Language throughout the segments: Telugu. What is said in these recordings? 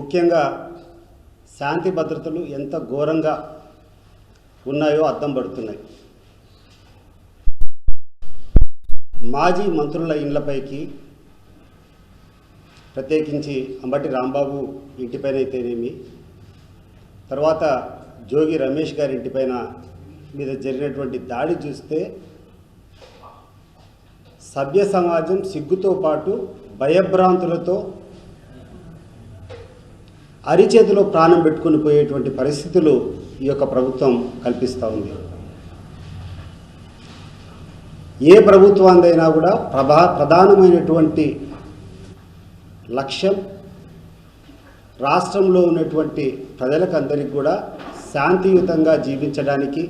ముఖ్యంగా శాంతి భద్రతలు ఎంత ఘోరంగా ఉన్నాయో అద్దం పడుతున్నాయి. మాజీ మంత్రుల ఇండ్లపైకి, ప్రత్యేకించి అంబటి రాంబాబు ఇంటిపైన అయితేనేమి, తర్వాత జోగి రమేష్ గారి ఇంటిపైన మీద జరిగినటువంటి దాడి చూస్తే సభ్య సమాజం సిగ్గుతో పాటు భయభ్రాంతులతో అరిచేతిలో ప్రాణం పెట్టుకుని పోయేటువంటి పరిస్థితులు ఈ యొక్క ప్రభుత్వం కల్పిస్తూ ఉంది. ఏ ప్రభుత్వానిదైనా కూడా ప్రధానమైనటువంటి లక్ష్యం రాష్ట్రంలో ఉన్నటువంటి ప్రజలకందరికీ కూడా శాంతియుతంగా జీవించడానికి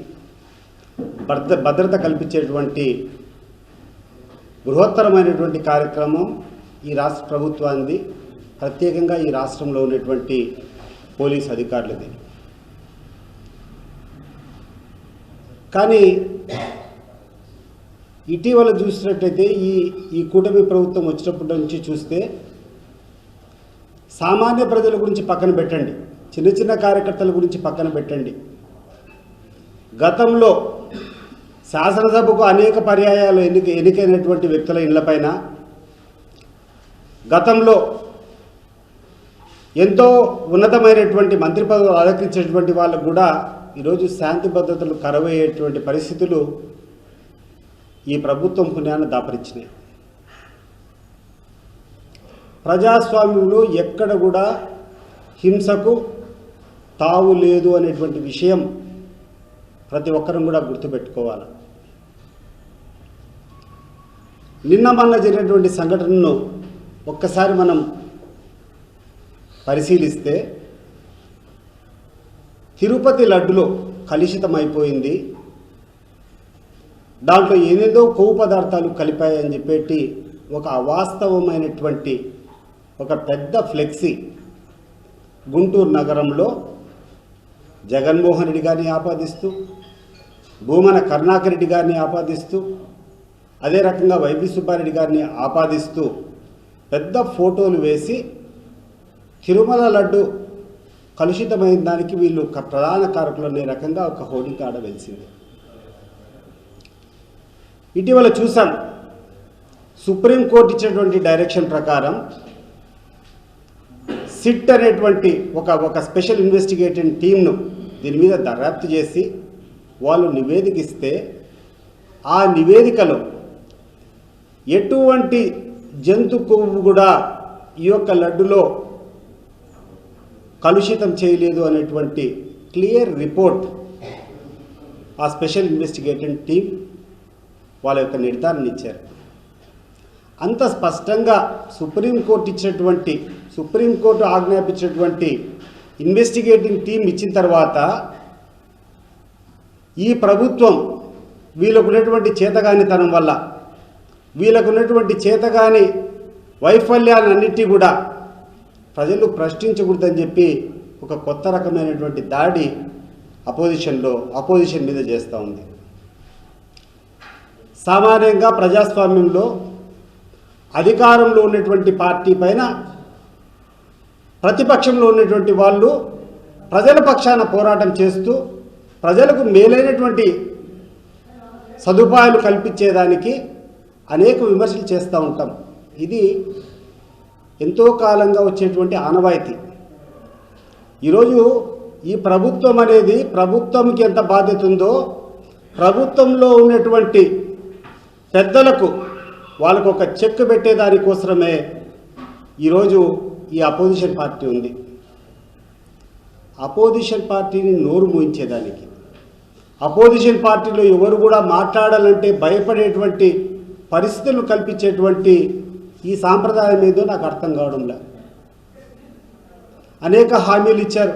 భద్రత కల్పించేటువంటి బృహత్తరమైనటువంటి కార్యక్రమం ఈ రాష్ట్ర ప్రభుత్వానికి, ప్రత్యేకంగా ఈ రాష్ట్రంలో ఉన్నటువంటి పోలీస్ అధికారులది. కానీ ఇటీవల చూసినట్టయితే ఈ కూటమి ప్రభుత్వం వచ్చినప్పటి నుంచి చూస్తే సామాన్య ప్రజల గురించి పక్కన పెట్టండి, చిన్న చిన్న కార్యకర్తల గురించి పక్కన పెట్టండి, గతంలో శాసనసభకు అనేక పర్యాయాలు ఎన్నికైనటువంటి వ్యక్తుల ఇళ్లపైన, గతంలో ఎంతో ఉన్నతమైనటువంటి మంత్రి పదవులు అలంకరించేటువంటి వాళ్ళకు కూడా ఈరోజు శాంతి భద్రతలు కరువయ్యేటువంటి పరిస్థితులు ఈ ప్రభుత్వం పుణ్యాన్ని దాపరించినాయి. ప్రజాస్వామ్యంలో ఎక్కడ కూడా హింసకు తావు లేదు అనేటువంటి విషయం ప్రతి ఒక్కరం కూడా గుర్తుపెట్టుకోవాలి. నిన్న మొన్న జరిగినటువంటి సంఘటనను ఒక్కసారి మనం పరిశీలిస్తే తిరుపతి లడ్డులో కలుషితమైపోయింది, దాంట్లో ఏదేదో కొవ్వు పదార్థాలు కలిపాయని చెప్పేటి ఒక అవాస్తవమైనటువంటి ఒక పెద్ద ఫ్లెక్సీ గుంటూరు నగరంలో జగన్మోహన్ రెడ్డి గారిని ఆపాదిస్తూ, భూమన కరుణాకర్ రెడ్డి గారిని ఆపాదిస్తూ, అదే రకంగా వైవి సుబ్బారెడ్డి గారిని ఆపాదిస్తూ పెద్ద ఫోటోలు వేసి తిరుమల లడ్డు కలుషితమైన దానికి వీళ్ళు ప్రధాన కారకులు అనే రకంగా ఒక హోర్డింగ్ ఆడ వెలిసింది. ఇటీవల చూసాం, సుప్రీంకోర్టు ఇచ్చినటువంటి డైరెక్షన్ ప్రకారం సిట్ అనేటువంటి ఒక స్పెషల్ ఇన్వెస్టిగేటింగ్ టీంను దీని మీద దర్యాప్తు చేసి వాళ్ళు నివేదిక ఇస్తే ఆ నివేదికలో ఎటువంటి జంతు కొవ్వు కూడా ఈ యొక్క లడ్డులో కలుషితం చేయలేదు అనేటువంటి క్లియర్ రిపోర్ట్ ఆ స్పెషల్ ఇన్వెస్టిగేటింగ్ టీం వాళ్ళ యొక్క నిర్ధారణ ఇచ్చారు. అంత స్పష్టంగా సుప్రీంకోర్టు ఆజ్ఞాపించినటువంటి ఇన్వెస్టిగేటింగ్ టీం ఇచ్చిన తర్వాత ఈ ప్రభుత్వం వీళ్ళకున్నటువంటి చేతగానితనం వల్ల, వీళ్ళకున్నటువంటి చేతగాని వైఫల్యాలన్నిటి కూడా ప్రజలు ప్రశ్నించకూడదని చెప్పి ఒక కొత్త రకమైనటువంటి దాడి అపోజిషన్ మీద చేస్తూ ఉంది. సామాన్యంగా ప్రజాస్వామ్యంలో అధికారంలో ఉన్నటువంటి పార్టీ పైన ప్రతిపక్షంలో ఉన్నటువంటి వాళ్ళు ప్రజల పక్షాన పోరాటం చేస్తూ ప్రజలకు మేలైనటువంటి సదుపాయాలు కల్పించేదానికి అనేక విమర్శలు చేస్తూ ఉంటాం. ఇది ఎంతో కాలంగా వచ్చేటువంటి ఆనవాయితీ. ఈరోజు ఈ ప్రభుత్వం అనేది, ప్రభుత్వంకి ఎంత బాధ్యత ఉందో, ప్రభుత్వంలో ఉన్నటువంటి పెద్దలకు వాళ్ళకు ఒక చెక్ పెట్టేదానికోసమే ఈరోజు ఈ అపోజిషన్ పార్టీ ఉంది. అపోజిషన్ పార్టీని నోరు మూయించేదానికి, అపోజిషన్ పార్టీలో ఎవరు కూడా మాట్లాడాలంటే భయపడేటువంటి పరిస్థితులు కల్పించేటువంటి ఈ సాంప్రదాయం ఏదో నాకు అర్థం కావడంలే. అనేక హామీలు ఇచ్చారు,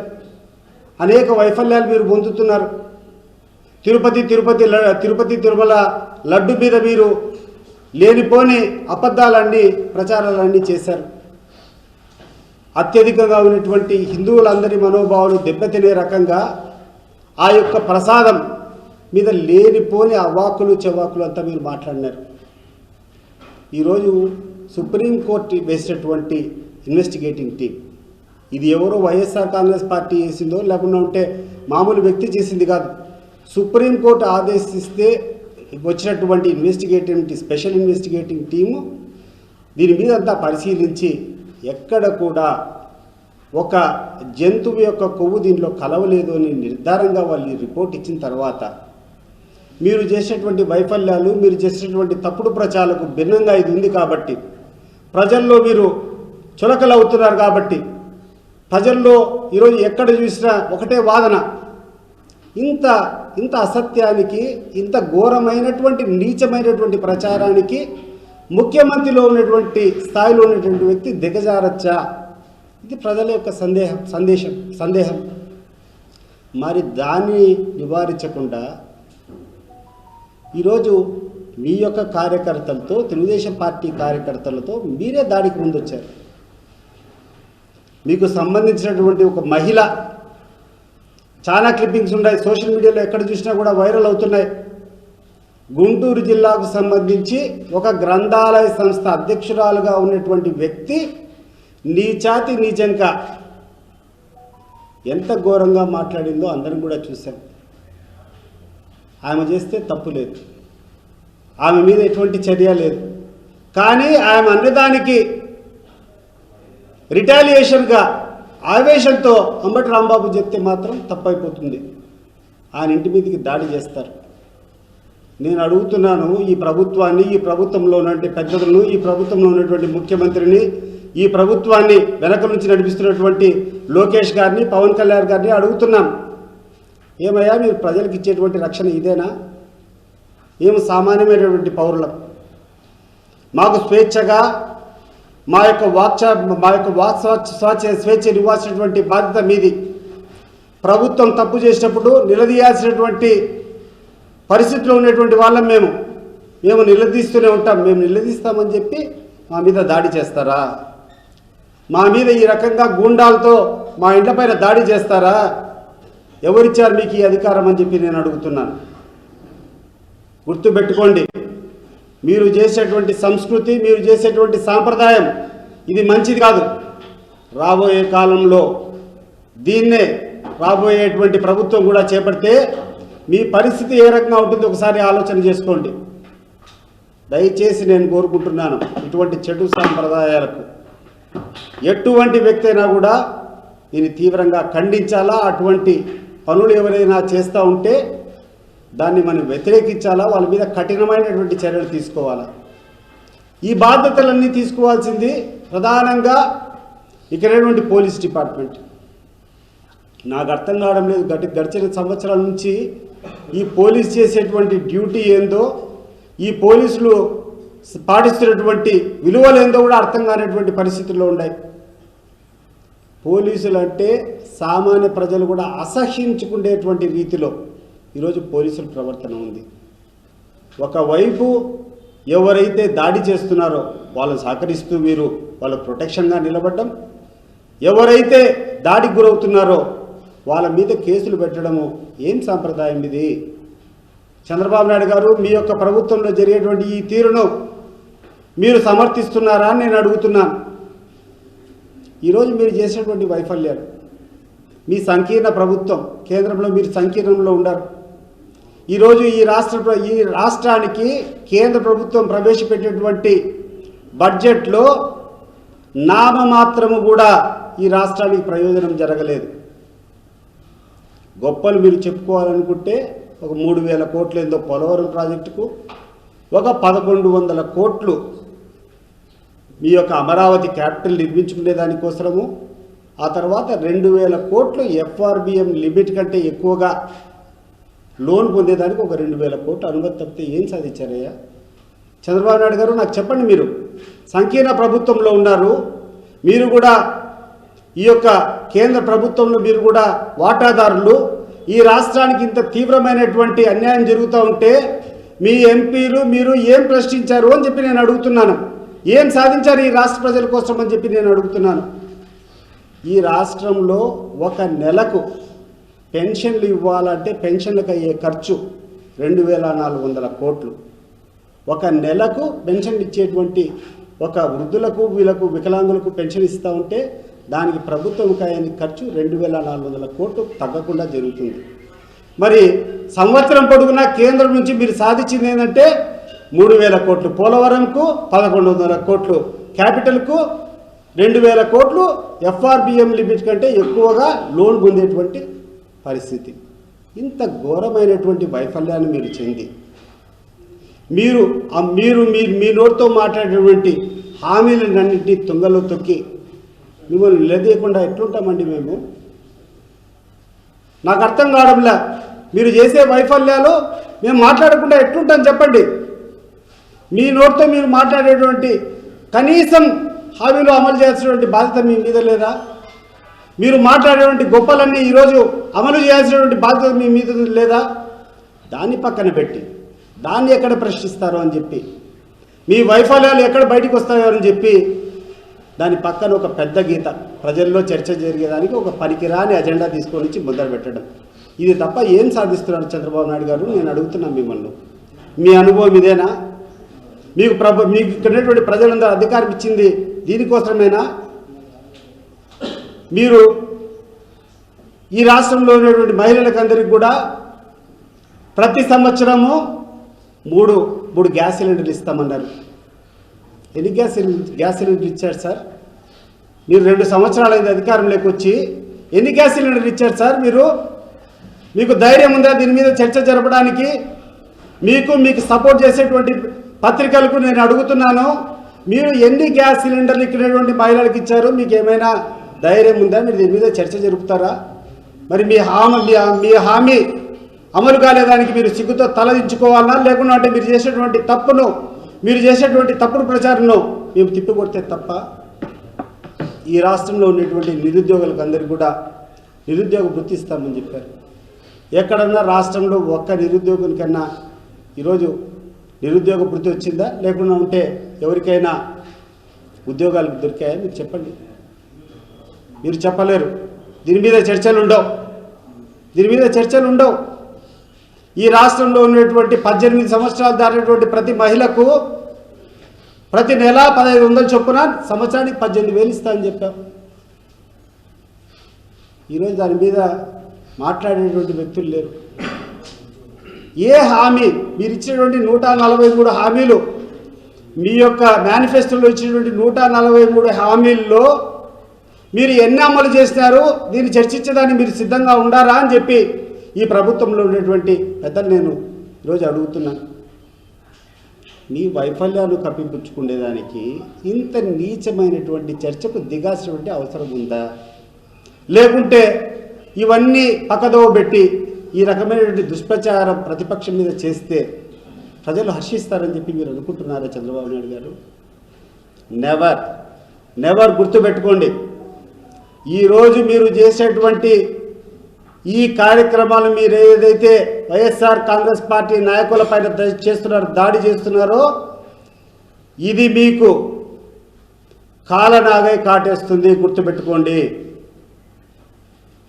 అనేక వైఫల్యాలు మీరు పొందుతున్నారు. తిరుపతి తిరుమల లడ్డు మీద మీరు లేనిపోని అబద్ధాలన్నీ, ప్రచారాలన్నీ చేశారు. అత్యధికంగా ఉన్నటువంటి హిందువులందరి మనోభావాలు దెబ్బతినే రకంగా ఆ యొక్క ప్రసాదం మీద లేనిపోని అవాకులు చెవాకులు అంతా మీరు మాట్లాడినారు. ఈరోజు సుప్రీంకోర్టు వేసినటువంటి ఇన్వెస్టిగేటింగ్ టీం ఇది ఎవరో వైఎస్ఆర్ కాంగ్రెస్ పార్టీ చేసిందో లేకుండా ఉంటే మామూలు వ్యక్తి చేసింది కాదు. సుప్రీంకోర్టు ఆదేశిస్తే వచ్చినటువంటి స్పెషల్ ఇన్వెస్టిగేటింగ్ టీము దీని మీద అంతా పరిశీలించి ఎక్కడ కూడా ఒక జంతువు యొక్క కొవ్వు దీనిలో కలవలేదు అని నిర్ధారంగా వాళ్ళు రిపోర్ట్ ఇచ్చిన తర్వాత మీరు చేసేటువంటి వైఫల్యాలు, మీరు చేసేటువంటి తప్పుడు ప్రచారాలకు భిన్నంగా ఇది ఉంది కాబట్టి, ప్రజల్లో మీరు చులకలు అవుతున్నారు కాబట్టి, ప్రజల్లో ఈరోజు ఎక్కడ చూసినా ఒకటే వాదన. ఇంత అసత్యానికి, ఇంత ఘోరమైనటువంటి నీచమైనటువంటి ప్రచారానికి ముఖ్యమంత్రిలో ఉన్నటువంటి స్థాయిలో ఉన్నటువంటి వ్యక్తి దిగజారచ్చా? ఇది ప్రజల యొక్క సందేహం. మరి దాన్ని నివారించకుండా ఈరోజు మీ యొక్క కార్యకర్తలతో, తెలుగుదేశం పార్టీ కార్యకర్తలతో మీరే దాడికి ముందొచ్చారు. మీకు సంబంధించినటువంటి ఒక మహిళ, చాలా క్లిప్పింగ్స్ ఉన్నాయి, సోషల్ మీడియాలో ఎక్కడ చూసినా కూడా వైరల్ అవుతున్నాయి. గుంటూరు జిల్లాకు సంబంధించి ఒక గ్రంథాలయ సంస్థ అధ్యక్షురాలుగా ఉన్నటువంటి వ్యక్తి నీచంగా ఎంత ఘోరంగా మాట్లాడిందో అందరం కూడా చూశాం. ఆమె చేస్తే తప్పు లేదు, ఆమె మీద ఎటువంటి చర్య లేదు. కానీ ఆమె అన్నదానికి రిటాలియేషన్గా ఆవేశంతో అంబటి రాంబాబు చెప్తే మాత్రం తప్పైపోతుంది. ఆయన ఇంటి మీదకి దాడి చేస్తారు. నేను అడుగుతున్నాను ఈ ప్రభుత్వాన్ని, ఈ ప్రభుత్వంలో ఉన్నటువంటి పెద్దలను, ఈ ప్రభుత్వంలో ఉన్నటువంటి ముఖ్యమంత్రిని, ఈ ప్రభుత్వాన్ని వెనక నుంచి నడిపిస్తున్నటువంటి లోకేష్ గారిని, పవన్ కళ్యాణ్ గారిని అడుగుతున్నాను, ఏమయ్యా మీరు ప్రజలకు ఇచ్చేటువంటి రక్షణ ఇదేనా? ఏమి సామాన్యమైనటువంటి పౌరులం మాకు స్వేచ్ఛగా మా యొక్క వాక్ స్వేచ్ఛను ఇవ్వాల్సినటువంటి బాధ్యత మీది. ప్రభుత్వం తప్పు చేసినప్పుడు నిలదీయాల్సినటువంటి పరిస్థితిలో ఉన్నటువంటి వాళ్ళం మేము నిలదీస్తూనే ఉంటాం. మేము నిలదీస్తామని చెప్పి మా మీద దాడి చేస్తారా? మా మీద ఈ రకంగా గూండాలతో మా ఇండ్లపైన దాడి చేస్తారా? ఎవరిచ్చారు మీకు ఈ అధికారం అని చెప్పి నేను అడుగుతున్నాను. గుర్తుపెట్టుకోండి, మీరు చేసేటువంటి సంస్కృతి, మీరు చేసేటువంటి సాంప్రదాయం ఇది మంచిది కాదు. రాబోయే కాలంలో దీన్నే రాబోయేటువంటి ప్రభుత్వం కూడా చేపడితే మీ పరిస్థితి ఏ రకంగా ఉంటుందో ఒకసారి ఆలోచన చేసుకోండి. దయచేసి నేను కోరుకుంటున్నాను, ఇటువంటి చెడు సాంప్రదాయాలకు ఎటువంటి వ్యక్తి అయినా కూడా దీన్ని తీవ్రంగా ఖండించాలా. అటువంటి పనులు ఎవరైనా చేస్తూ ఉంటే దాన్ని మనం వ్యతిరేకించాలా, వాళ్ళ మీద కఠినమైనటువంటి చర్యలు తీసుకోవాలా. ఈ బాధ్యతలన్నీ తీసుకోవాల్సింది ప్రధానంగా ఇక్కడటువంటి పోలీస్ డిపార్ట్మెంట్. నాకు అర్థం కావడం లేదు, గడిచిన సంవత్సరాల నుంచి ఈ పోలీస్ చేసేటువంటి డ్యూటీ ఏందో, ఈ పోలీసులు పాటిస్తున్నటువంటి విలువలు ఏందో కూడా అర్థం కానటువంటి పరిస్థితుల్లో ఉన్నాయి. పోలీసులు అంటే సామాన్య ప్రజలు కూడా అసహ్యించుకునేటువంటి రీతిలో ఈరోజు పోలీసుల ప్రవర్తన ఉంది. ఒకవైపు ఎవరైతే దాడి చేస్తున్నారో వాళ్ళని సహకరిస్తూ మీరు వాళ్ళ ప్రొటెక్షన్గా నిలబడడం, ఎవరైతే దాడికి గురవుతున్నారో వాళ్ళ మీద కేసులు పెట్టడము ఏం సాంప్రదాయం ఇది? చంద్రబాబు నాయుడు గారు, మీ యొక్క ప్రభుత్వంలో జరిగేటువంటి ఈ తీరును మీరు సమర్థిస్తున్నారా అని నేను అడుగుతున్నాను. ఈరోజు మీరు చేసినటువంటి వైఫల్యాలు, మీ సంకీర్ణ ప్రభుత్వం, కేంద్రంలో మీరు సంకీర్ణంలో ఉన్నారు. ఈరోజు ఈ రాష్ట్రానికి కేంద్ర ప్రభుత్వం ప్రవేశపెట్టినటువంటి బడ్జెట్లో నామమాత్రము కూడా ఈ రాష్ట్రానికి ప్రయోజనం జరగలేదు. గొప్పలు మీరు చెప్పుకోవాలనుకుంటే ఒక 3,000 కోట్లు ఏందో పోలవరం ప్రాజెక్టుకు, ఒక 1,100 కోట్లు మీ యొక్క అమరావతి క్యాపిటల్ నిర్మించుకునే దానికోసము, ఆ తర్వాత 2,000 కోట్లు ఎఫ్ఆర్బిఎం లిమిట్ కంటే ఎక్కువగా లోన్ పొందేదానికి ఒక 2,000 కోట్లు అనుమతి తప్పితే ఏం సాధించారయ్యా? చంద్రబాబు నాయుడు గారు నాకు చెప్పండి, మీరు సంకీర్ణ ప్రభుత్వంలో ఉన్నారు, మీరు కూడా ఈ యొక్క కేంద్ర ప్రభుత్వంలో మీరు కూడా వాటాదారులు. ఈ రాష్ట్రానికి ఇంత తీవ్రమైనటువంటి అన్యాయం జరుగుతూ ఉంటే మీ ఎంపీలు మీరు ఏం ప్రశ్నించారు అని చెప్పి నేను అడుగుతున్నాను. ఏం సాధించారు ఈ రాష్ట్ర ప్రజల కోసం అని చెప్పి నేను అడుగుతున్నాను. ఈ రాష్ట్రంలో ఒక నెలకు పెన్షన్లు ఇవ్వాలంటే పెన్షన్లకు అయ్యే ఖర్చు 2,400 కోట్లు. ఒక నెలకు పెన్షన్ ఇచ్చేటువంటి ఒక వృద్ధులకు, వీళ్ళకు, వికలాంగులకు పెన్షన్ ఇస్తూ ఉంటే దానికి ప్రభుత్వంకి అయిన ఖర్చు 2,400 కోట్లు తగ్గకుండా జరుగుతుంది. మరి సంవత్సరం పొడుగునా కేంద్రం నుంచి మీరు సాధించింది ఏంటంటే 3,000 కోట్లు పోలవరంకు, 1,100 కోట్లు క్యాపిటల్కు, 2,000 కోట్లు FRBM లిమిట్ కంటే ఎక్కువగా లోన్ పొందేటువంటి పరిస్థితి. ఇంత ఘోరమైనటువంటి వైఫల్యాన్ని మీరు చెంది మీరు మీ నోటితో మాట్లాడేటువంటి హామీలన్నింటినీ తుంగలో తొక్కి మిమ్మల్ని నిలదీయకుండా ఎట్లుంటామండి మేము? నాకు అర్థం కావడంలా. మీరు చేసే వైఫల్యాలు మేము మాట్లాడకుండా ఎట్లుంటాం చెప్పండి. మీ నోటితో మీరు మాట్లాడేటువంటి కనీసం హామీలు అమలు చేయాల్సినటువంటి బాధ్యత మీ మీద లేదా? మీరు మాట్లాడేటువంటి గొప్పలన్నీ ఈరోజు అమలు చేయాల్సినటువంటి బాధ్యత మీ మీద లేదా? దాన్ని పక్కన పెట్టి దాన్ని ఎక్కడ ప్రశ్నిస్తారో అని చెప్పి, మీ వైఫల్యాలు ఎక్కడ బయటకు వస్తాయో అని చెప్పి దాని పక్కన ఒక పెద్ద గీత ప్రజల్లో చర్చ జరిగేదానికి ఒక పనికిరాని అజెండా తీసుకొని వచ్చి మొదలు పెట్టడం, ఇది తప్ప ఏం సాధిస్తున్నారు చంద్రబాబు నాయుడు గారు? నేను అడుగుతున్నాను మిమ్మల్ని. మీ అనుభవం ఇదేనా? మీకు ఇక్కడటువంటి ప్రజలందరూ అధికారం ఇచ్చింది దీనికోసమేనా? మీరు ఈ రాష్ట్రంలో ఉన్నటువంటి మహిళలకందరికీ కూడా ప్రతి సంవత్సరము మూడు గ్యాస్ సిలిండర్లు ఇస్తామన్నారు. ఎన్ని గ్యాస్ సిలిండర్లు ఇచ్చారు సార్? మీరు 2 సంవత్సరాలైంది అధికారంలోకి వచ్చి ఎన్ని గ్యాస్ సిలిండర్లు ఇచ్చారు సార్? మీకు ధైర్యం ఉందా దీని మీద చర్చ జరపడానికి? మీకు సపోర్ట్ చేసేటువంటి పత్రికలకు నేను అడుగుతున్నాను, మీరు ఎన్ని గ్యాస్ సిలిండర్లు ఇచ్చినటువంటి మహిళలకు ఇచ్చారు? మీకు ఏమైనా ధైర్యం ఉందా? మీరు దీని మీద చర్చ జరుపుతారా? మరి మీ హామీ అమలు కాలేదానికి మీరు సిగ్గుతో తలదించుకోవాలన్నా, లేకుండా అంటే మీరు చేసేటువంటి తప్పుడు ప్రచారంను మేము తిప్పికొడితే తప్ప? ఈ రాష్ట్రంలో ఉన్నటువంటి నిరుద్యోగులకు అందరికీ కూడా నిరుద్యోగ వృత్తి ఇస్తామని చెప్పారు. ఎక్కడన్నా రాష్ట్రంలో ఒక్క నిరుద్యోగునికన్నా ఈరోజు నిరుద్యోగ వృత్తి వచ్చిందా? లేకుండా ఉంటే ఎవరికైనా ఉద్యోగాలు దొరికాయా? మీరు చెప్పండి. మీరు చెప్పలేరు. దీని మీద చర్చలు ఉండవు. ఈ రాష్ట్రంలో ఉన్నటువంటి 18 సంవత్సరాలు దాటినటువంటి ప్రతి మహిళకు ప్రతి నెల 1,500 చొప్పున సంవత్సరానికి 18,000 ఇస్తా అని చెప్పాం. ఈరోజు దాని మీద మాట్లాడేటువంటి వ్యక్తులు లేరు. ఏ హామీ మీరు ఇచ్చినటువంటి 143 హామీలు, మీ యొక్క మేనిఫెస్టోలో ఇచ్చినటువంటి 143 హామీల్లో మీరు ఎన్ని అమలు చేసినారు? దీన్ని చర్చించడానికి మీరు సిద్ధంగా ఉండారా అని చెప్పి ఈ ప్రభుత్వంలో ఉన్నటువంటి పెద్దలు నేను ఈరోజు అడుగుతున్నాను. మీ వైఫల్యాలు కప్పిపుచ్చుకునేదానికి ఇంత నీచమైనటువంటి చర్చకు దిగాల్సినటువంటి అవసరం ఉందా? లేకుంటే ఇవన్నీ పక్కదోవ పెట్టి ఈ రకమైనటువంటి దుష్ప్రచారం ప్రతిపక్షం మీద చేస్తే ప్రజలు హర్షిస్తారని చెప్పి మీరు అనుకుంటున్నారా చంద్రబాబు నాయుడు గారు? నెవర్ గుర్తుపెట్టుకోండి. ఈరోజు మీరు చేసేటువంటి ఈ కార్యక్రమాలు మీరు ఏదైతే వైఎస్ఆర్ కాంగ్రెస్ పార్టీ నాయకులపైన దాడి చేస్తున్నారో ఇది మీకు కాలనాగై కాటేస్తుంది. గుర్తుపెట్టుకోండి.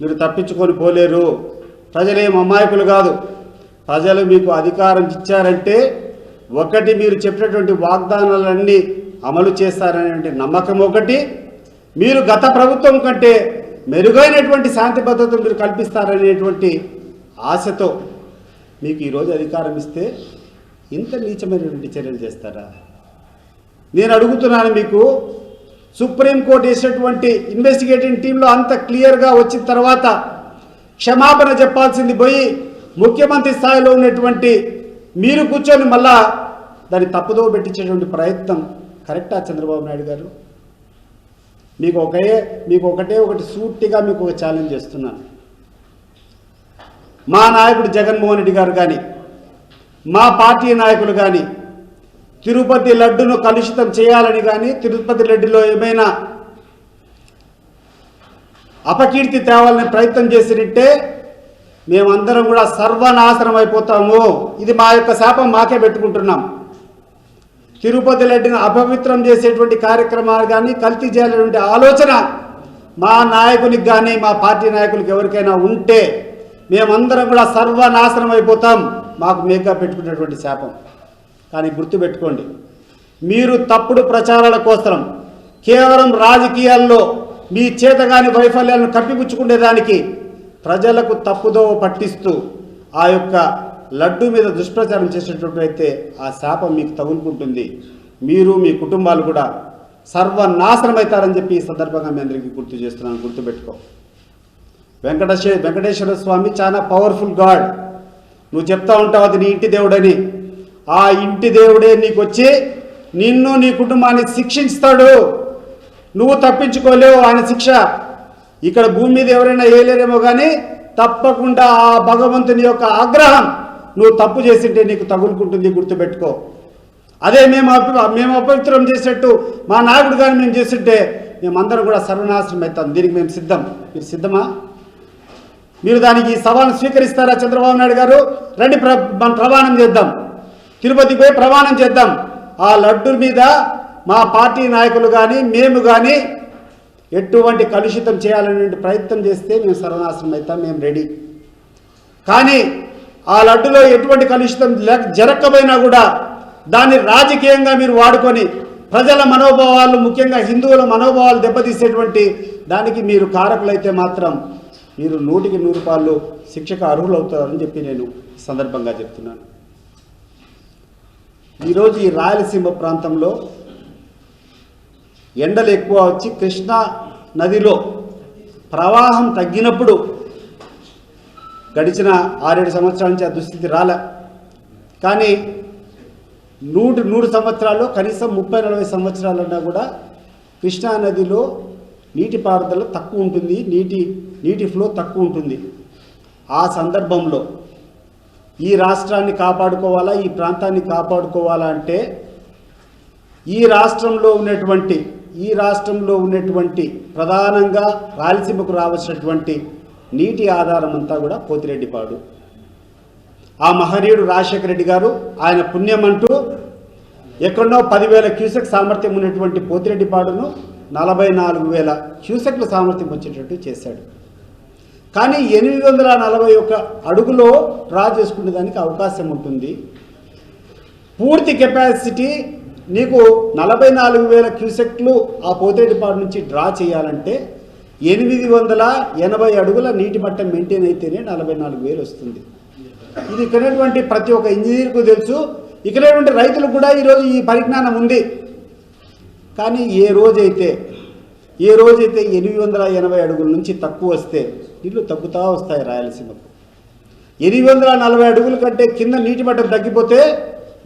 మీరు తప్పించుకొని పోలేరు. ప్రజలేం అమాయకులు కాదు. ప్రజలు మీకు అధికారం ఇచ్చారంటే ఒకటి మీరు చెప్పినటువంటి వాగ్దానాలన్నీ అమలు చేస్తారనేటువంటి నమ్మకం ఒకటి, మీరు గత ప్రభుత్వం కంటే మెరుగైనటువంటి శాంతి భద్రతలు మీరు కల్పిస్తారనేటువంటి ఆశతో మీకు ఈరోజు అధికారం ఇస్తే ఇంత నీచమైనటువంటి చర్యలు చేస్తారా? నేను అడుగుతున్నాను. మీకు సుప్రీంకోర్టు వేసినటువంటి ఇన్వెస్టిగేటింగ్ టీంలో అంత క్లియర్గా వచ్చిన తర్వాత క్షమాపణ చెప్పాల్సింది పోయి ముఖ్యమంత్రి స్థాయిలో ఉన్నటువంటి మీరు కూర్చొని మళ్ళా దాన్ని తప్పుదో పెట్టించేటువంటి ప్రయత్నం కరెక్టా చంద్రబాబు నాయుడు గారు? మీకు ఒకటి సూటిగా మీకు ఒక ఛాలెంజ్ చేస్తున్నాను. మా నాయకుడు జగన్మోహన్ రెడ్డి గారు కానీ మా పార్టీ నాయకులు కానీ తిరుపతి లడ్డును కలుషితం చేయాలని కానీ తిరుపతి లడ్డులో ఏమైనా అపకీర్తి తేవాలని ప్రయత్నం చేసినట్టే మేమందరం కూడా సర్వనాశనం అయిపోతాము. ఇది మా యొక్క శాపం మాకే పెట్టుకుంటున్నాం. తిరుపతి లడ్డును అపవిత్రం చేసేటువంటి కార్యక్రమాలు కానీ కల్తీ చేయాలనేటువంటి ఆలోచన మా నాయకునికి కానీ మా పార్టీ నాయకులకు ఎవరికైనా ఉంటే మేమందరం కూడా సర్వనాశనం అయిపోతాం. మాకు మేకా పెట్టుకునేటువంటి శాపం. కానీ గుర్తుపెట్టుకోండి, మీరు తప్పుడు ప్రచారాల కోసం కేవలం రాజకీయాల్లో మీ చేతగాని వైఫల్యాలను కప్పిపుచ్చుకునేదానికి ప్రజలకు తప్పుదోవ పట్టిస్తూ ఆ యొక్క లడ్డు మీద దుష్ప్రచారం చేసేటట్లయితే ఆ శాపం మీకు తగులుకుంటుంది. మీరు మీ కుటుంబాలు కూడా సర్వనాశనం అవుతారని చెప్పి ఈ సందర్భంగా మీ అందరికీ గుర్తు చేస్తున్నాను. గుర్తుపెట్టుకో, వెంకటేశ్వర స్వామి చాలా పవర్ఫుల్ గాడ్. నువ్వు చెప్తా ఉంటావు అది నీ ఇంటి దేవుడని. ఆ ఇంటి దేవుడే నీకు వచ్చి నిన్ను నీ కుటుంబాన్ని శిక్షిస్తాడు. నువ్వు తప్పించుకోలేవు ఆయన శిక్ష. ఇక్కడ భూమి మీద ఎవరైనా వేయలేరేమో కానీ తప్పకుండా ఆ భగవంతుని యొక్క ఆగ్రహం నువ్వు తప్పు చేసింటే నీకు తగులుకుంటుంది. గుర్తుపెట్టుకో. అదే మేము అపవిత్రం చేసేట్టు మా నాయకుడు కానీ మేము చేస్తుంటే మేమందరం కూడా సర్వనాశనం అవుతాం. దీనికి మేము సిద్ధం. మీరు సిద్ధమా? మీరు దానికి సవాల్ను స్వీకరిస్తారా? చంద్రబాబు నాయుడు గారు రండి, మనం ప్రమాణం చేద్దాం. తిరుపతికి పోయి ప్రమాణం చేద్దాం. ఆ లడ్డు మీద మా పార్టీ నాయకులు కానీ మేము కానీ ఎటువంటి కలుషితం చేయాలనే ప్రయత్నం చేస్తే మేము సర్వనాశనం అవుతాం. మేము రెడీ. కానీ ఆ లడ్డులో ఎటువంటి కలుషితం జరగకపోయినా కూడా దాన్ని రాజకీయంగా మీరు వాడుకొని ప్రజల మనోభావాలు, ముఖ్యంగా హిందువుల మనోభావాలు దెబ్బతీసేటువంటి దానికి మీరు కారకులైతే మాత్రం మీరు 100కి 100 రూపాయలు శిక్షకు అర్హులవుతారని చెప్పి నేను సందర్భంగా చెప్తున్నాను. ఈరోజు ఈ రాయలసీమ ప్రాంతంలో ఎండలు ఎక్కువ వచ్చి కృష్ణా నదిలో ప్రవాహం తగ్గినప్పుడు గడిచిన 6-7 సంవత్సరాల నుంచి ఆ దుస్థితి రాలే. కానీ 100 సంవత్సరాల్లో కనీసం 30-40 సంవత్సరాలన్నా కూడా కృష్ణా నదిలో నీటిపారుదల తక్కువ ఉంటుంది, నీటి ఫ్లో తక్కువ ఉంటుంది. ఆ సందర్భంలో ఈ రాష్ట్రాన్ని కాపాడుకోవాలా, ఈ ప్రాంతాన్ని కాపాడుకోవాలా అంటే ఈ రాష్ట్రంలో ఉన్నటువంటి ప్రధానంగా రాయలసీమకు రావాల్సినటువంటి నీటి ఆధారం అంతా కూడా పోతిరెడ్డిపాడు. ఆ మహనీయుడు రాజశేఖర రెడ్డి గారు ఆయన పుణ్యం అంటూ ఎక్కడో 10,000 క్యూసెక్ సామర్థ్యం ఉన్నటువంటి పోతిరెడ్డిపాడును 44,000 క్యూసెక్ల సామర్థ్యం వచ్చేటట్టు చేశాడు. కానీ 841 అడుగులో డ్రా చేసుకునే దానికి అవకాశం ఉంటుంది. పూర్తి కెపాసిటీ నీకు 44,000 క్యూసెక్లు ఆ పోతిరెడ్డిపాడు నుంచి డ్రా చేయాలంటే 880 అడుగుల నీటి మట్టం మెయింటైన్ అయితేనే 44,000 వస్తుంది. ఇది ఇక్కడటువంటి ప్రతి ఒక్క ఇంజనీర్కు తెలుసు. ఇక్కడటువంటి రైతులకు కూడా ఈరోజు ఈ పరిజ్ఞానం ఉంది. కానీ ఏ రోజైతే 880 అడుగుల నుంచి తక్కువ వస్తే నీళ్లు తగ్గుతూ వస్తాయి రాయలసీమకు. 840 అడుగుల కంటే కింద నీటి మట్టం తగ్గిపోతే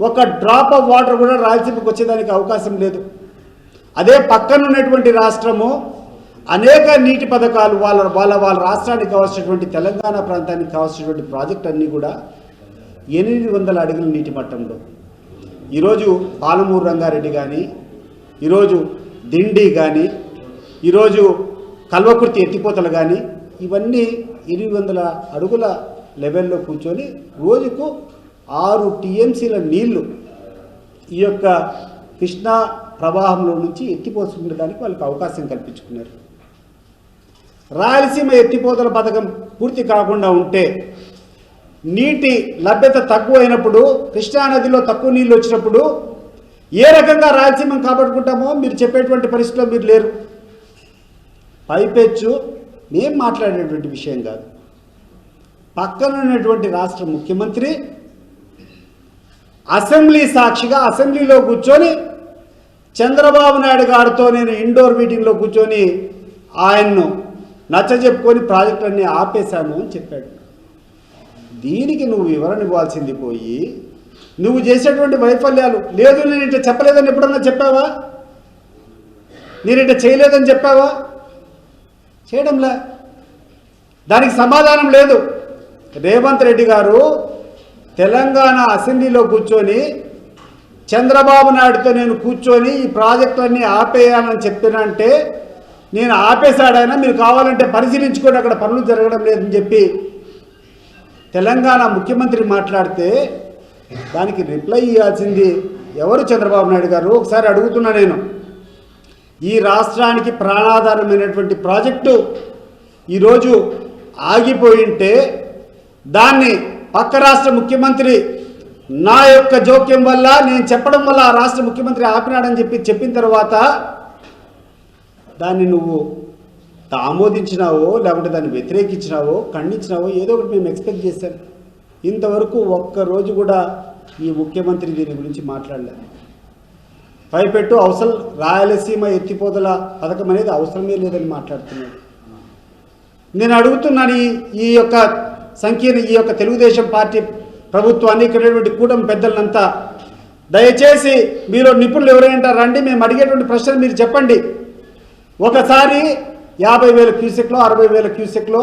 ఒక డ్రాప్ ఆఫ్ వాటర్ కూడా రాయలసీమకు వచ్చేదానికి అవకాశం లేదు. అదే పక్కన ఉన్నటువంటి రాష్ట్రము అనేక నీటి పథకాలు వాళ్ళ రాష్ట్రానికి కావాల్సినటువంటి తెలంగాణ ప్రాంతానికి కావాల్సినటువంటి ప్రాజెక్ట్ అన్నీ కూడా 800 అడుగుల నీటి మట్టంలో. ఈరోజు పాలమూరు రంగారెడ్డి కానీ, ఈరోజు దిండి కానీ, ఈరోజు కల్వకుర్తి ఎత్తిపోతలు కానీ ఇవన్నీ 800 అడుగుల లెవెల్లో కూర్చొని రోజుకు 6 టీఎంసీల నీళ్లు ఈ యొక్క కృష్ణా ప్రవాహంలో నుంచి ఎత్తిపోసుకునేదానికి వాళ్ళకి అవకాశం కల్పించుకున్నారు. రాయలసీమ ఎత్తిపోతల పథకం పూర్తి కాకుండా ఉంటే నీటి లభ్యత తక్కువైనప్పుడు, కృష్ణానదిలో తక్కువ నీళ్ళు వచ్చినప్పుడు ఏ రకంగా రాయలసీమను కాపాడుకుంటామో మీరు చెప్పేటువంటి పరిస్థితిలో మీరు లేరు. పైపెచ్చు మేం మాట్లాడేటువంటి విషయం కాదు. పక్కన ఉన్నటువంటి రాష్ట్ర ముఖ్యమంత్రి అసెంబ్లీ సాక్షిగా అసెంబ్లీలో కూర్చొని చంద్రబాబు నాయుడు గారితో నేను ఇండోర్ మీటింగ్లో కూర్చొని ఆయన్ను నచ్చజెప్పుకొని ప్రాజెక్టులన్నీ ఆపేశాను అని చెప్పాడు. దీనికి నువ్వు వివరణ ఇవ్వాల్సింది పోయి నువ్వు చేసేటువంటి వైఫల్యాలు లేదు నేను ఇట్లా చెప్పలేదని ఎప్పుడన్నా చెప్పావా? నేను ఇట్లా చేయలేదని చెప్పావా? చేయడంలే. దానికి సమాధానం లేదు. రేవంత్ రెడ్డి గారు తెలంగాణ అసెంబ్లీలో కూర్చొని చంద్రబాబు నాయుడుతో నేను కూర్చొని ఈ ప్రాజెక్టులన్నీ ఆపేయాలని చెప్పినంటే నేను ఆపేశాడైనా మీరు కావాలంటే పరిశీలించుకొని అక్కడ పనులు జరగడం లేదని చెప్పి తెలంగాణ ముఖ్యమంత్రి మాట్లాడితే దానికి రిప్లై ఇవ్వాల్సింది ఎవరు? చంద్రబాబు నాయుడు గారు. ఒకసారి అడుగుతున్నా నేను, ఈ రాష్ట్రానికి ప్రాణాధారమైనటువంటి ప్రాజెక్టు ఈరోజు ఆగిపోయింటే దాన్ని పక్క రాష్ట్ర ముఖ్యమంత్రి నా యొక్క జోక్యం వల్ల నేను చెప్పడం వల్ల ఆ రాష్ట్ర ముఖ్యమంత్రి ఆపినాడని చెప్పిన తర్వాత దాన్ని నువ్వు ఆమోదించినావో లేకుంటే దాన్ని వ్యతిరేకించినావో ఖండించినావో ఏదో ఒకటి మేము ఎక్స్పెక్ట్ చేశాం. ఇంతవరకు ఒక్కరోజు కూడా ఈ ముఖ్యమంత్రి దీని గురించి మాట్లాడలేదు. పైపెట్టు అవసరం రాయలసీమ ఎత్తిపోతల పథకం అనేది అవసరమే లేదని మాట్లాడుతున్నాడు. నేను అడుగుతున్నాను ఈ యొక్క ఈ యొక్క తెలుగుదేశం పార్టీ ప్రభుత్వాన్ని ఇక్కడ కూటమి పెద్దలంతా దయచేసి మీరు నిపుణులు ఎవరైనా రండి, మేము అడిగేటువంటి ప్రశ్నలు మీరు చెప్పండి. ఒకసారి 50,000 క్యూసెక్లో 60,000 క్యూసెక్లో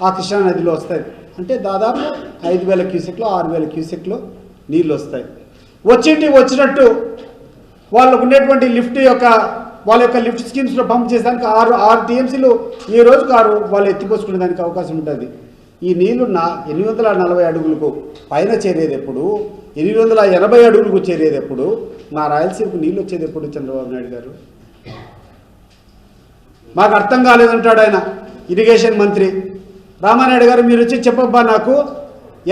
ఆ కృష్ణానదిలో వస్తాయి, అంటే దాదాపు 5,000 క్యూసెక్లో 6,000 క్యూసెక్లో నీళ్ళు వస్తాయి. వచ్చినట్టు వాళ్ళకు ఉండేటువంటి వాళ్ళ యొక్క లిఫ్ట్ స్కీమ్స్లో పంప్ చేసేదానికి 6 టీఎంసీలు ఈ రోజుకు 6 వాళ్ళు ఎత్తిపోసుకునే దానికి అవకాశం ఉంటుంది. ఈ నీళ్లు 840 అడుగులకు పైన చేరేది ఎప్పుడు, 880 అడుగులకు చేరేది ఎప్పుడు, మా రాయలసీమకు నీళ్ళు వచ్చేది ఎప్పుడు? చంద్రబాబు నాయుడు గారు మాకు అర్థం కాలేదంటాడు ఆయన. ఇరిగేషన్ మంత్రి రామానాయుడు గారు మీరు వచ్చి చెప్పబ్బా, నాకు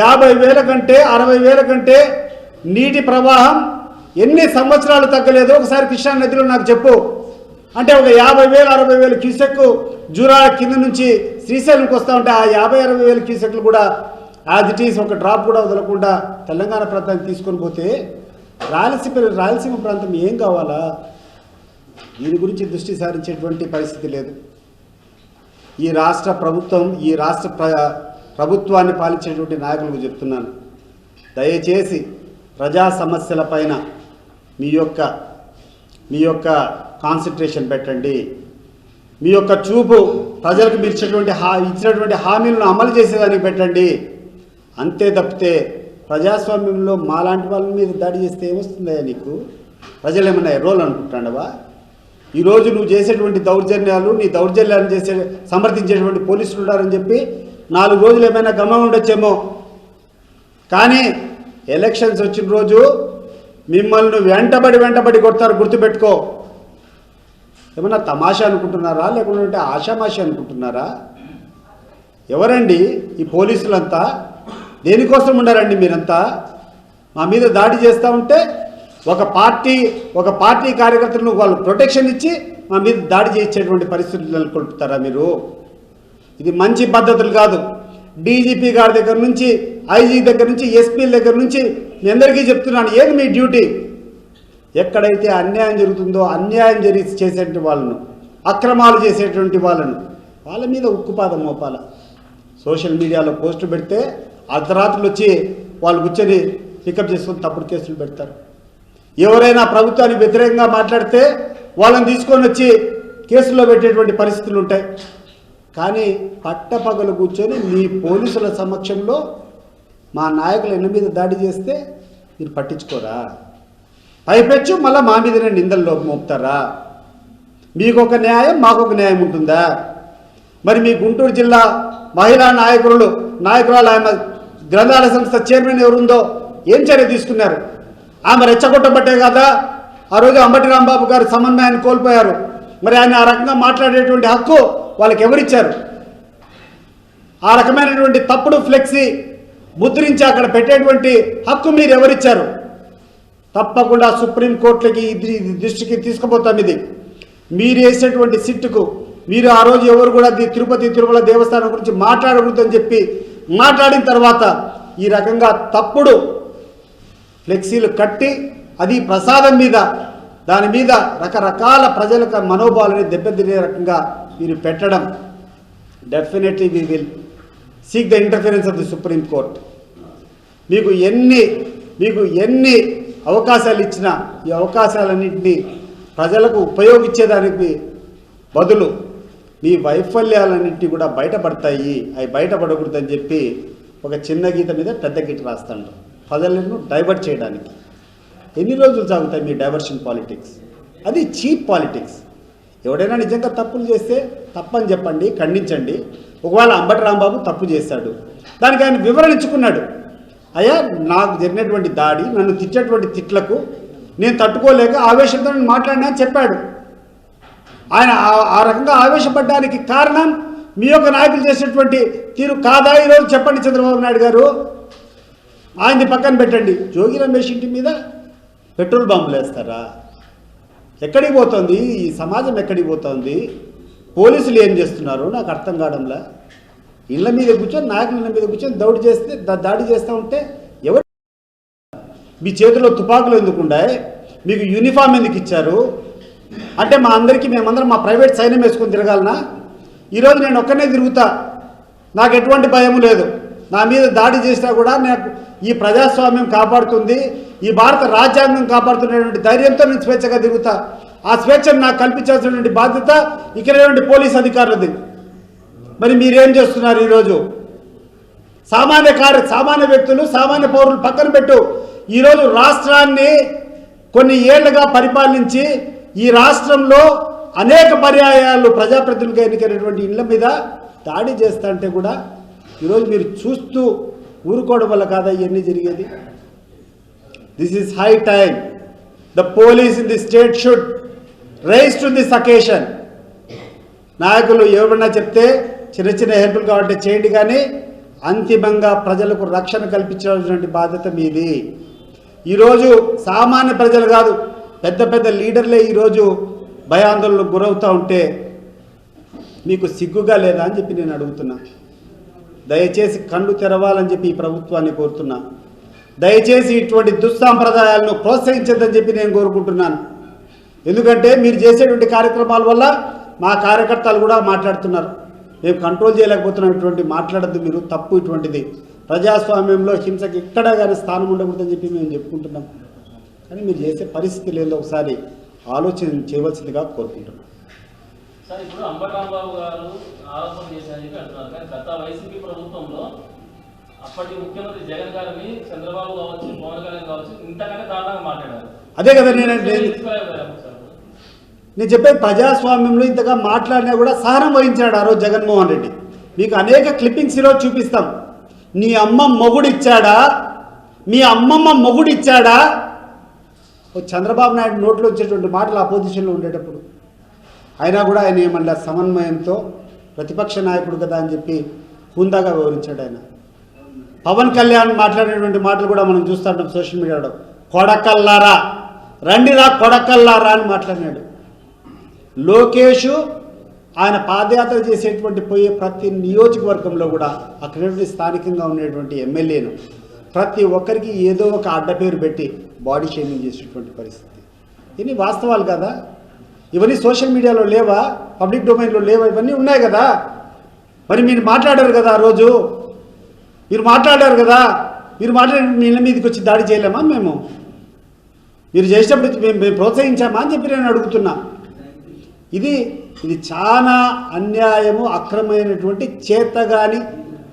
50,000 కంటే 60,000 కంటే నీటి ప్రవాహం ఎన్ని సంవత్సరాలు తగ్గలేదు, ఒకసారి కృష్ణా నదిలో నాకు చెప్పు అంటే ఒక 50,000 60,000 క్యూసెక్ జూరాల కింద నుంచి శ్రీశైలంకి వస్తూ ఉంటే ఆ 50,000 క్యూసెక్లు కూడా యాజ్ ఇట్ ఈస్ ఒక డ్రాప్ కూడా వదలకుండా తెలంగాణ ప్రాంతానికి తీసుకొని పోతే రాయలసీమ ప్రాంతం ఏం కావాలా? దీని గురించి దృష్టి సారించేటువంటి పరిస్థితి లేదు. ఈ రాష్ట్ర ప్రభుత్వాన్ని పాలించేటువంటి నాయకులకు చెప్తున్నాను, దయచేసి ప్రజా సమస్యల పైన మీ యొక్క కాన్సన్ట్రేషన్ పెట్టండి. మీ యొక్క చూపు ప్రజలకు మీరు ఇచ్చినటువంటి హామీలను అమలు చేసేదానికి పెట్టండి. అంతే తప్పితే ప్రజాస్వామ్యంలో మాలాంటి వాళ్ళ మీద దాడి చేస్తే ఏమొస్తుందా నీకు? ప్రజలు ఏమన్నా ఎర్రోలు అనుకుంటాండవా? ఈరోజు నువ్వు చేసేటువంటి దౌర్జన్యాలు, నీ దౌర్జన్యాలను సమర్థించేటువంటి పోలీసులు ఉన్నారని చెప్పి 4 రోజులు ఏమైనా గమనం ఉండొచ్చేమో, కానీ ఎలక్షన్స్ వచ్చిన రోజు మిమ్మల్ని వెంటబడి కొడతారు, గుర్తుపెట్టుకో. ఏమన్నా తమాషా అనుకుంటున్నారా, లేకుంటే ఆషామాషి అనుకుంటున్నారా? ఎవరండి ఈ పోలీసులంతా? దేనికోసం ఉండారండి మీరంతా? మా మీద దాడి చేస్తూ ఉంటే ఒక పార్టీ కార్యకర్తలను వాళ్ళు ప్రొటెక్షన్ ఇచ్చి మా మీద దాడి చేయించేటువంటి పరిస్థితులు నెలకొల్పుతారా మీరు? ఇది మంచి పద్ధతులు కాదు. డీజీపీ గారి దగ్గర నుంచి, ఐజీ దగ్గర నుంచి, ఎస్పీల దగ్గర నుంచి మీ అందరికీ చెప్తున్నాను, ఏది మీ డ్యూటీ? ఎక్కడైతే అన్యాయం జరుగుతుందో అన్యాయం చేసేటువంటి వాళ్ళను, అక్రమాలు చేసేటువంటి వాళ్ళ మీద ఉక్కుపాదం మోపాల. సోషల్ మీడియాలో పోస్టులు పెడితే అర్ధరాత్రులు వచ్చి వాళ్ళు కూర్చొని పికప్ చేసుకొని తప్పుడు కేసులు పెడతారు. ఎవరైనా ప్రభుత్వానికి వ్యతిరేకంగా మాట్లాడితే వాళ్ళని తీసుకొని వచ్చి కేసుల్లో పెట్టేటువంటి పరిస్థితులు ఉంటాయి. కానీ పట్టపగలు కూర్చొని మీ పోలీసుల సమక్షంలో మా నాయకులు ఎన్న మీద దాడి చేస్తే మీరు పట్టించుకోరా? పైపెచ్చు మళ్ళీ మా మీదనే నిందల్లో మోపుతారా? మీకొక న్యాయం, మాకొక న్యాయం ఉంటుందా? మరి మీ గుంటూరు జిల్లా మహిళా నాయకురాలు ఆమె గ్రంథాలయ సంస్థ చైర్మన్ ఎవరుందో ఏం చర్య తీసుకున్నారు? ఆమె రెచ్చగొట్టబట్టే కదా ఆ రోజు అంబటి రాంబాబు గారు సమన్వయాన్ని కోల్పోయారు. మరి ఆయన ఆ రకంగా మాట్లాడేటువంటి హక్కు వాళ్ళకి ఎవరిచ్చారు? ఆ రకమైనటువంటి తప్పుడు ఫ్లెక్సీ ముద్రించి అక్కడ పెట్టేటువంటి హక్కు మీరు ఎవరిచ్చారు? తప్పకుండా సుప్రీంకోర్టులకి దృష్టికి తీసుకుపోతాం. ఇది మీరు వేసేటువంటి సిట్టుకు మీరు ఆ రోజు ఎవరు కూడా తిరుమల దేవస్థానం గురించి మాట్లాడకూడదని చెప్పి మాట్లాడిన తర్వాత ఈ రకంగా తప్పుడు ఫ్లెక్సీలు కట్టి అది ప్రసాదం మీద దాని మీద రకరకాల ప్రజలకు మనోభావాలని దెబ్బతినే రకంగా మీరు పెట్టడం, definitely we will seek the interference of the supreme court. మీకు ఎన్ని అవకాశాలు ఇచ్చినా ఈ అవకాశాలన్నింటినీ ప్రజలకు ఉపయోగించేదానికి బదులు మీ వైఫల్యాలన్నింటినీ కూడా బయటపడతాయి. అవి బయటపడకూడదని చెప్పి ఒక చిన్న గీత మీద పెద్ద గీత రాస్తాడు ప్రజలను డైవర్ట్ చేయడానికి. ఎన్ని రోజులు సాగుతాయి మీ డైవర్షన్ పాలిటిక్స్? అది చీప్ పాలిటిక్స్. ఎవడైనా నిజంగా తప్పులు చేస్తే తప్పని చెప్పండి, ఖండించండి. ఒకవేళ అంబటి రాంబాబు తప్పు చేశాడు, దానికి ఆయన వివరణ ఇచ్చుకున్నాడు. అయ్యా, నాకు జరిగినటువంటి దాడి, నన్ను తిట్టేటువంటి తిట్లకు నేను తట్టుకోలేక ఆవేశంతో నేను మాట్లాడినా అని చెప్పాడు. ఆయన ఆ రకంగా ఆవేశపడడానికి కారణం మీ యొక్క నాయకులు చేసేటువంటి తీరు కాదా? ఈరోజు చెప్పండి చంద్రబాబు నాయుడు గారు. ఆయనది పక్కన పెట్టండి. జోగి రమేష్ ఇంటి మీద పెట్రోల్ బాంబులు వేస్తారా? ఎక్కడికి పోతుంది ఈ సమాజం? ఎక్కడికి పోతుంది? పోలీసులు ఏం చేస్తున్నారో నాకు అర్థం కావడంలా. ఇళ్ళ మీద కూర్చొని నాయకుల ఇళ్ళ మీద కూర్చొని దాడి చేస్తూ ఉంటే ఎవరు? మీ చేతిలో తుపాకులు ఎందుకుండాయి? మీకు యూనిఫామ్ ఎందుకు ఇచ్చారు? అంటే మా అందరికీ మేమందరం మా ప్రైవేట్ సైన్యం వేసుకొని తిరగాలనా? ఈరోజు నేను ఒక్కనే తిరుగుతా, నాకు ఎటువంటి భయం లేదు. నా మీద దాడి చేసినా కూడా నాకు ఈ ప్రజాస్వామ్యం కాపాడుతుంది, ఈ భారత రాజ్యాంగం కాపాడుతున్నటువంటి ధైర్యంతో నేను స్వేచ్ఛగా తిరుగుతా. ఆ స్వేచ్ఛను నాకు కల్పించాల్సినటువంటి బాధ్యత ఇక్కడ పోలీస్ అధికారులది. మరి మీరేం చేస్తున్నారు ఈరోజు? సామాన్య వ్యక్తులు, సామాన్య పౌరులు పక్కన పెట్టు. ఈరోజు రాష్ట్రాన్ని కొన్ని ఏళ్లుగా పరిపాలించి ఈ రాష్ట్రంలో అనేక పర్యాయాలు ప్రజాప్రతినిధులుగా ఎన్నికైనటువంటి ఇళ్ల మీద దాడి చేస్తా అంటే కూడా ఈరోజు మీరు చూస్తూ ఊరుకోవడం వల్ల కాదా ఇవన్నీ జరిగేది? This is high time. The police in the state should rise to this occasion. నాయకులు ఎవరన్నా చెప్తే చిన్న చిన్న హెల్ప్లు కావాలంటే చేయండి, కానీ అంతిమంగా ప్రజలకు రక్షణ కల్పించాల్సినటువంటి బాధ్యత మీది. ఈరోజు సామాన్య ప్రజలు కాదు, పెద్ద పెద్ద లీడర్లే ఈరోజు భయాందోళనకు గురవుతూ ఉంటే మీకు సిగ్గుగా లేదా అని చెప్పి నేను అడుగుతున్నా. దయచేసి కళ్ళు తెరవాలని చెప్పి ఈ ప్రభుత్వాన్ని కోరుతున్నా. దయచేసి ఇటువంటి దుస్సాంప్రదాయాలను ప్రోత్సహించద్దని చెప్పి నేను కోరుకుంటున్నాను. ఎందుకంటే మీరు చేసేటువంటి కార్యక్రమాల వల్ల మా కార్యకర్తలు కూడా మాట్లాడుతున్నారు, మేము కంట్రోల్ చేయలేకపోతున్నటువంటి మాట్లాడద్దు మీరు, తప్పు ఇటువంటిది. ప్రజాస్వామ్యంలో హింసకి ఎక్కడా కానీ స్థానం ఉండకూడదని చెప్పి మేము చెప్పుకుంటున్నాం. కానీ మీరు చేసే పరిస్థితి లేదో ఒకసారి ఆలోచన చేయవలసిందిగా కోరుకుంటున్నాం. సార్, ఇప్పుడు అంబటరాంబాబు గారు ఆరోపణ చేశారని చెప్పి అంటున్నారు, కానీ గత వైసీపీ ప్రభుత్వంలో అప్పటి ముఖ్యమంత్రి జగన్ గారిని చంద్రబాబు కావచ్చు, పవన్ కళ్యాణ్ కావచ్చు ఇంతకంటే దారుణంగా మాట్లాడారు. అదే కదా నేను చెప్పే, ప్రజాస్వామ్యంలో ఇంతగా మాట్లాడినా కూడా సహనం వహించాడు ఆ రోజు జగన్మోహన్ రెడ్డి. మీకు అనేక క్లిప్పింగ్స్ ఈరోజు చూపిస్తాం. నీ అమ్మ మొగుడిచ్చాడా, మీ అమ్మమ్మ మొగుడిచ్చాడా? చంద్రబాబు నాయుడు నోట్లో వచ్చేటువంటి మాటలు ఆ పొజిషన్లో ఉండేటప్పుడు అయినా కూడా ఆయన ఏమన్నా సమన్వయంతో ప్రతిపక్ష నాయకుడు కదా అని చెప్పి హుందాగా వివరించాడు ఆయన. పవన్ కళ్యాణ్ మాట్లాడేటువంటి మాటలు కూడా మనం చూస్తుంటాం సోషల్ మీడియాలో. కొడకల్లారా రండిరా, కొడకల్లారా అని మాట్లాడినాడు. లోకేష్ ఆయన పాదయాత్ర చేసేటువంటి పోయే ప్రతి నియోజకవర్గంలో కూడా అక్కడ స్థానికంగా ఉండేటువంటి ఎమ్మెల్యేను ప్రతి ఒక్కరికి ఏదో ఒక అడ్డపేరు పెట్టి బాడీ షేమింగ్ చేసేటువంటి పరిస్థితి. ఇవన్నీ వాస్తవాలు కదా? ఇవన్నీ సోషల్ మీడియాలో లేవా? పబ్లిక్ డొమైన్లో లేవా? ఇవన్నీ ఉన్నాయి కదా. మరి మీరు మాట్లాడారు కదా ఆ రోజు, మీరు మాట్లాడారు కదా. మీరు మాట్లాడి మీ ఇళ్ళ మీదకి వచ్చి దాడి చేయలేమా? మీరు చేసేటప్పుడు మేము ప్రోత్సహించామా అని చెప్పి నేను అడుగుతున్నా. ఇది చాలా అన్యాయము, అక్రమమైనటువంటి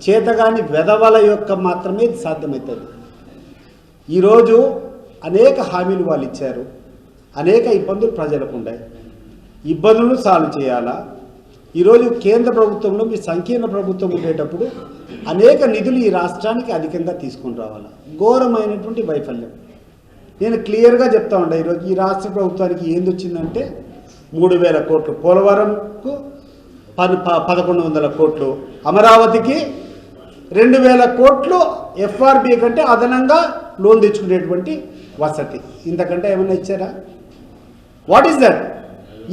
చేతగాని వెధవల యొక్క మాత్రమే ఇది సాధ్యమవుతుంది. ఈరోజు అనేక హామీలు వాళ్ళు ఇచ్చారు, అనేక ఇబ్బందులు ప్రజలకు ఉన్నాయి. ఇబ్బందులను సాల్వ్ చేయాలా? ఈరోజు కేంద్ర ప్రభుత్వంలో మీ సంకీర్ణ ప్రభుత్వం ఉండేటప్పుడు అనేక నిధులు ఈ రాష్ట్రానికి అధికంగా తీసుకొని రావాలా? ఘోరమైనటువంటి వైఫల్యం. నేను క్లియర్గా చెప్తా ఉంటా. ఈరోజు ఈ రాష్ట్ర ప్రభుత్వానికి ఏంది వచ్చిందంటే 3,000 కోట్లు, పోలవరంకు 1,100 కోట్లు, అమరావతికి 2,000 కోట్లు ఎఫ్ఆర్బి కంటే అదనంగా లోన్ తెచ్చుకునేటువంటి వసతి. ఇంతకంటే ఏమన్నా ఇచ్చారా? What is that?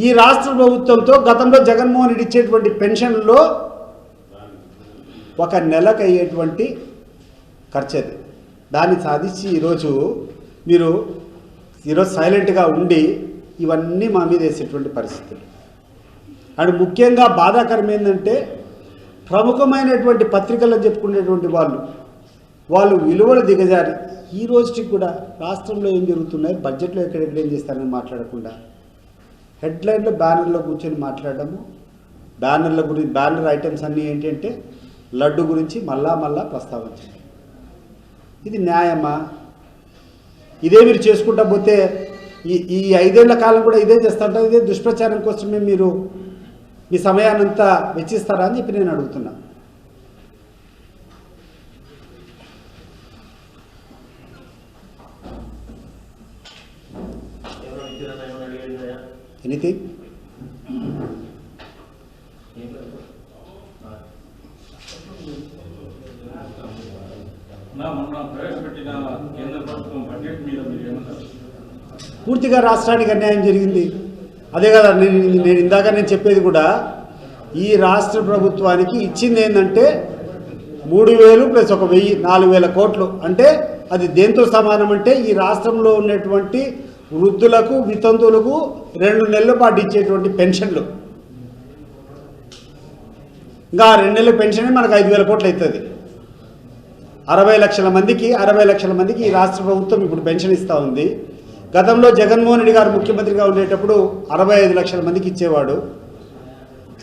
ఈ రాష్ట్ర ప్రభుత్వంతో గతంలో జగన్మోహన్ రెడ్డి ఇచ్చేటువంటి పెన్షన్లో ఒక నెలకు అయ్యేటువంటి ఖర్చు అది. దాన్ని సాధించి ఈరోజు మీరు సైలెంట్గా ఉండి ఇవన్నీ మా మీద వేసేటువంటి పరిస్థితులు. అండ్ ముఖ్యంగా బాధాకరం ఏంటంటే ప్రముఖమైనటువంటి పత్రికల్లో చెప్పుకునేటువంటి వాళ్ళు విలువలు దిగజారి ఈ రోజుకి కూడా రాష్ట్రంలో ఏం జరుగుతున్నాయి, బడ్జెట్లో ఎక్కడెక్కడ ఏం చేస్తారని మాట్లాడకుండా హెడ్లైన్లో బ్యానర్లో కూర్చొని మాట్లాడడము. బ్యానర్ ఐటమ్స్ అన్నీ ఏంటంటే లడ్డు గురించి మళ్ళా ప్రస్తావించండి. ఇది న్యాయమా? ఇదే మీరు చేసుకుంటా పోతే ఈ 5 ఏళ్ల కాలం కూడా ఇదే చేస్తుంటారు. ఇదే దుష్ప్రచారం కోసమే మీరు మీ సమయాన్నంతా వెచ్చిస్తారా అని చెప్పి నేను అడుగుతున్నా. ఎనీథింగ్? పూర్తిగా రాష్ట్రానికి అన్యాయం జరిగింది. అదే కదా నేను చెప్పేది కూడా. ఈ రాష్ట్ర ప్రభుత్వానికి ఇచ్చింది ఏంటంటే 3,000 ప్లస్ 1,000 4,000 కోట్లు. అంటే అది దేంతో సమానం అంటే ఈ రాష్ట్రంలో ఉన్నటువంటి వృద్ధులకు వితంతువులకు 2 నెలల పాటు ఇచ్చేటువంటి పెన్షన్లు. ఇంకా 2 నెలల పెన్షన్ మనకు 5,000 కోట్లు అవుతుంది. 60 లక్షల మందికి ఈ రాష్ట్ర ప్రభుత్వం ఇప్పుడు పెన్షన్ ఇస్తూ ఉంది. గతంలో జగన్మోహన్ రెడ్డి గారు ముఖ్యమంత్రిగా ఉండేటప్పుడు 65 లక్షల మందికి ఇచ్చేవాడు.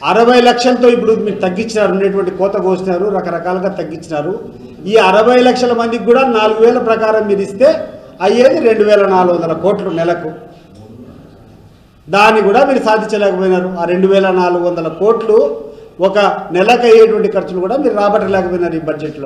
60 లక్షలతో ఇప్పుడు మీరు తగ్గించినారు, ఉండేటువంటి కోత కోసినారు, రకరకాలుగా తగ్గించినారు. ఈ 60 లక్షల మందికి కూడా 4,000 ప్రకారం మీరు ఇస్తే అయ్యేది 2,400 కోట్లు నెలకు. దాన్ని కూడా మీరు సాధించలేకపోయినారు. ఆ 2,400 కోట్లు ఒక నెలకు అయ్యేటువంటి ఖర్చులు కూడా మీరు రాబట్టలేకపోయినారు ఈ బడ్జెట్లో.